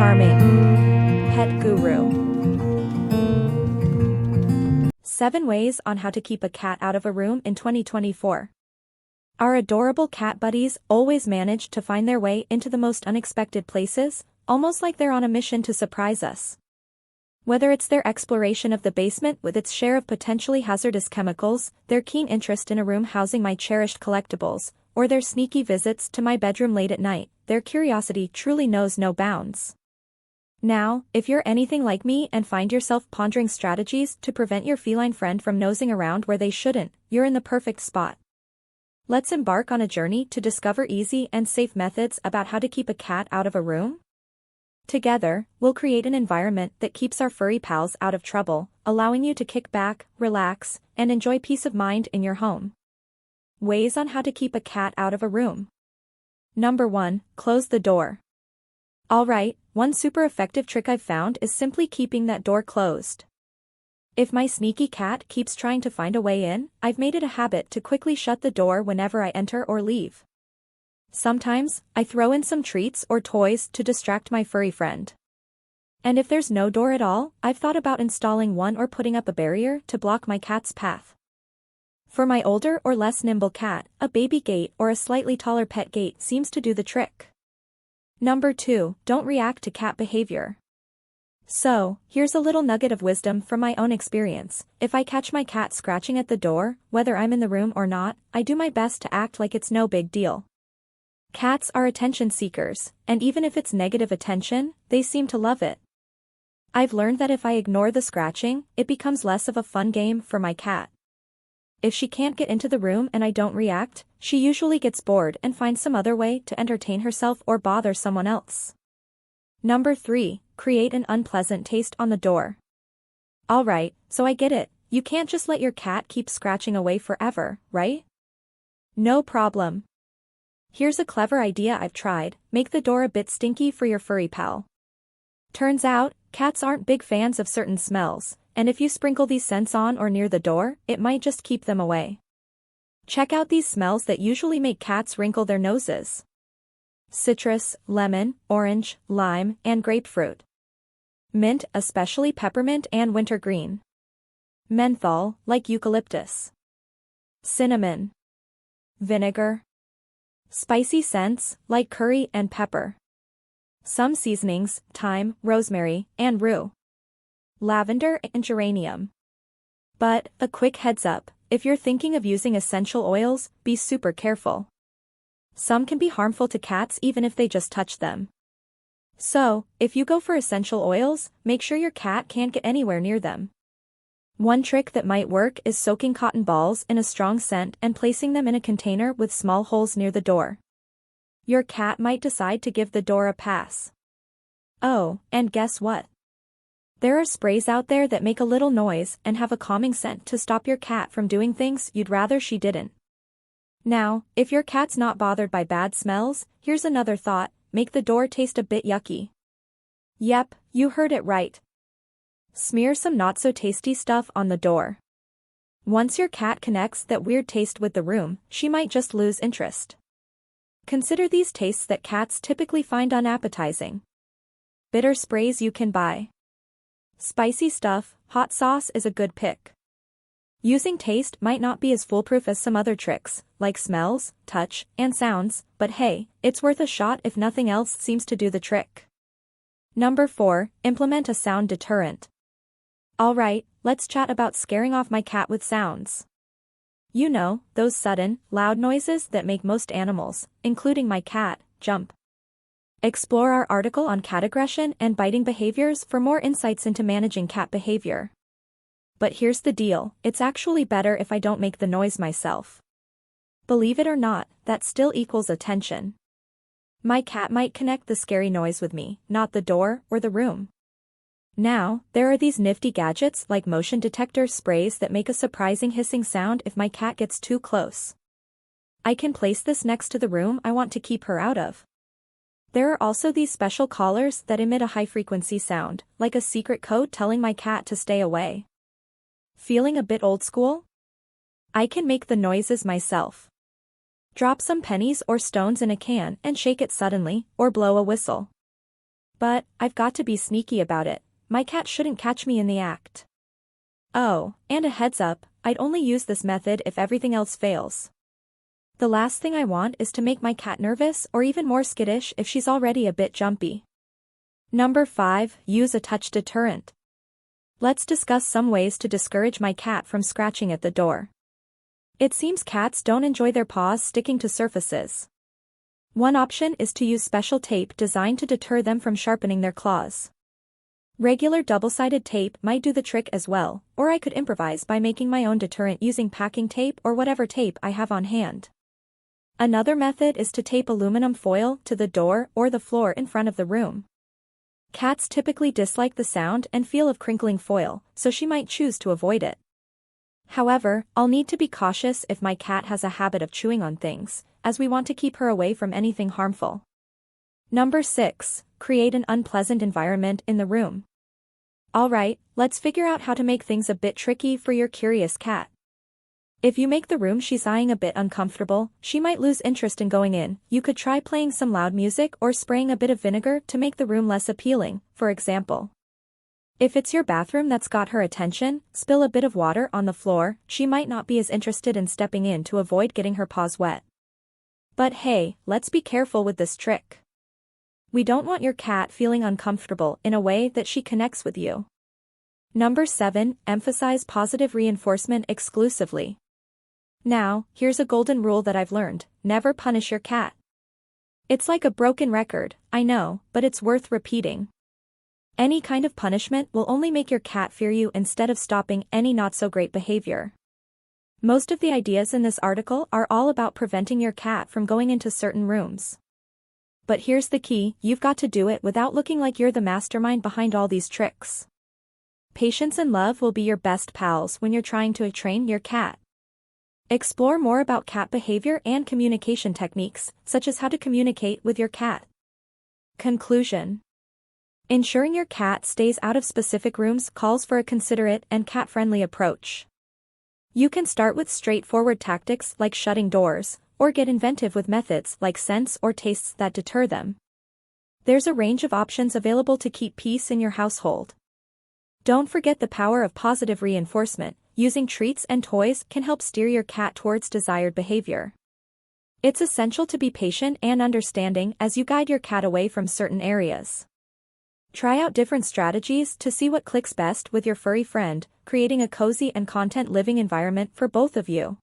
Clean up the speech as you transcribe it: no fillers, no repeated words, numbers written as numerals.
Charming. Pet Guru. 7 ways on how to keep a cat out of a room in 2024. Our adorable cat buddies always manage to find their way into the most unexpected places, almost like they're on a mission to surprise us. Whether it's their exploration of the basement with its share of potentially hazardous chemicals, their keen interest in a room housing my cherished collectibles, or their sneaky visits to my bedroom late at night, their curiosity truly knows no bounds. Now, if you're anything like me and find yourself pondering strategies to prevent your feline friend from nosing around where they shouldn't, you're in the perfect spot. Let's embark on a journey to discover easy and safe methods about how to keep a cat out of a room. Together, we'll create an environment that keeps our furry pals out of trouble, allowing you to kick back, relax, and enjoy peace of mind in your home. Ways on how to keep a cat out of a room. Number 1, close the door. Alright, one super effective trick I've found is simply keeping that door closed. If my sneaky cat keeps trying to find a way in, I've made it a habit to quickly shut the door whenever I enter or leave. Sometimes, I throw in some treats or toys to distract my furry friend. And if there's no door at all, I've thought about installing one or putting up a barrier to block my cat's path. For my older or less nimble cat, a baby gate or a slightly taller pet gate seems to do the trick. Number 2, don't react to cat behavior. So, here's a little nugget of wisdom from my own experience. If I catch my cat scratching at the door, whether I'm in the room or not, I do my best to act like it's no big deal. Cats are attention seekers, and even if it's negative attention, they seem to love it. I've learned that if I ignore the scratching, it becomes less of a fun game for my cat. If she can't get into the room and I don't react, she usually gets bored and finds some other way to entertain herself or bother someone else. Number 3, create an unpleasant taste on the door. Alright, so I get it, you can't just let your cat keep scratching away forever, right? No problem. Here's a clever idea I've tried: make the door a bit stinky for your furry pal. Turns out, cats aren't big fans of certain smells, and if you sprinkle these scents on or near the door, it might just keep them away. Check out these smells that usually make cats wrinkle their noses. Citrus, lemon, orange, lime, and grapefruit. Mint, especially peppermint and wintergreen. Menthol, like eucalyptus. Cinnamon. Vinegar. Spicy scents, like curry and pepper. Some seasonings, thyme, rosemary, and rue. Lavender and geranium. But, a quick heads up, if you're thinking of using essential oils, be super careful. Some can be harmful to cats even if they just touch them. So, if you go for essential oils, make sure your cat can't get anywhere near them. One trick that might work is soaking cotton balls in a strong scent and placing them in a container with small holes near the door. Your cat might decide to give the door a pass. Oh, and guess what? There are sprays out there that make a little noise and have a calming scent to stop your cat from doing things you'd rather she didn't. Now, if your cat's not bothered by bad smells, here's another thought: make the door taste a bit yucky. Yep, you heard it right. Smear some not-so-tasty stuff on the door. Once your cat connects that weird taste with the room, she might just lose interest. Consider these tastes that cats typically find unappetizing. Bitter sprays you can buy. Spicy stuff, hot sauce is a good pick. Using taste might not be as foolproof as some other tricks, like smells, touch, and sounds, but hey, it's worth a shot if nothing else seems to do the trick. Number 4, implement a sound deterrent. Alright, let's chat about scaring off my cat with sounds. You know, those sudden, loud noises that make most animals, including my cat, jump. Explore our article on cat aggression and biting behaviors for more insights into managing cat behavior. But here's the deal, it's actually better if I don't make the noise myself. Believe it or not, that still equals attention. My cat might connect the scary noise with me, not the door or the room. Now, there are these nifty gadgets like motion detector sprays that make a surprising hissing sound if my cat gets too close. I can place this next to the room I want to keep her out of. There are also these special collars that emit a high-frequency sound, like a secret code telling my cat to stay away. Feeling a bit old school? I can make the noises myself. Drop some pennies or stones in a can and shake it suddenly, or blow a whistle. But, I've got to be sneaky about it. My cat shouldn't catch me in the act. Oh, and a heads up, I'd only use this method if everything else fails. The last thing I want is to make my cat nervous or even more skittish if she's already a bit jumpy. Number 5, use a touch deterrent. Let's discuss some ways to discourage my cat from scratching at the door. It seems cats don't enjoy their paws sticking to surfaces. One option is to use special tape designed to deter them from sharpening their claws. Regular double-sided tape might do the trick as well, or I could improvise by making my own deterrent using packing tape or whatever tape I have on hand. Another method is to tape aluminum foil to the door or the floor in front of the room. Cats typically dislike the sound and feel of crinkling foil, so she might choose to avoid it. However, I'll need to be cautious if my cat has a habit of chewing on things, as we want to keep her away from anything harmful. Number 6, create an unpleasant environment in the room. Alright, let's figure out how to make things a bit tricky for your curious cat. If you make the room she's eyeing a bit uncomfortable, she might lose interest in going in. You could try playing some loud music or spraying a bit of vinegar to make the room less appealing, for example. If it's your bathroom that's got her attention, spill a bit of water on the floor. She might not be as interested in stepping in to avoid getting her paws wet. But hey, let's be careful with this trick. We don't want your cat feeling uncomfortable in a way that she connects with you. Number 7, emphasize positive reinforcement exclusively. Now, here's a golden rule that I've learned: never punish your cat. It's like a broken record, I know, but it's worth repeating. Any kind of punishment will only make your cat fear you instead of stopping any not-so-great behavior. Most of the ideas in this article are all about preventing your cat from going into certain rooms. But here's the key: you've got to do it without looking like you're the mastermind behind all these tricks. Patience and love will be your best pals when you're trying to train your cat. Explore more about cat behavior and communication techniques, such as how to communicate with your cat. Conclusion. Ensuring your cat stays out of specific rooms calls for a considerate and cat-friendly approach. You can start with straightforward tactics like shutting doors, or get inventive with methods like scents or tastes that deter them. There's a range of options available to keep peace in your household. Don't forget the power of positive reinforcement. Using treats and toys can help steer your cat towards desired behavior. It's essential to be patient and understanding as you guide your cat away from certain areas. Try out different strategies to see what clicks best with your furry friend, creating a cozy and content-living environment for both of you.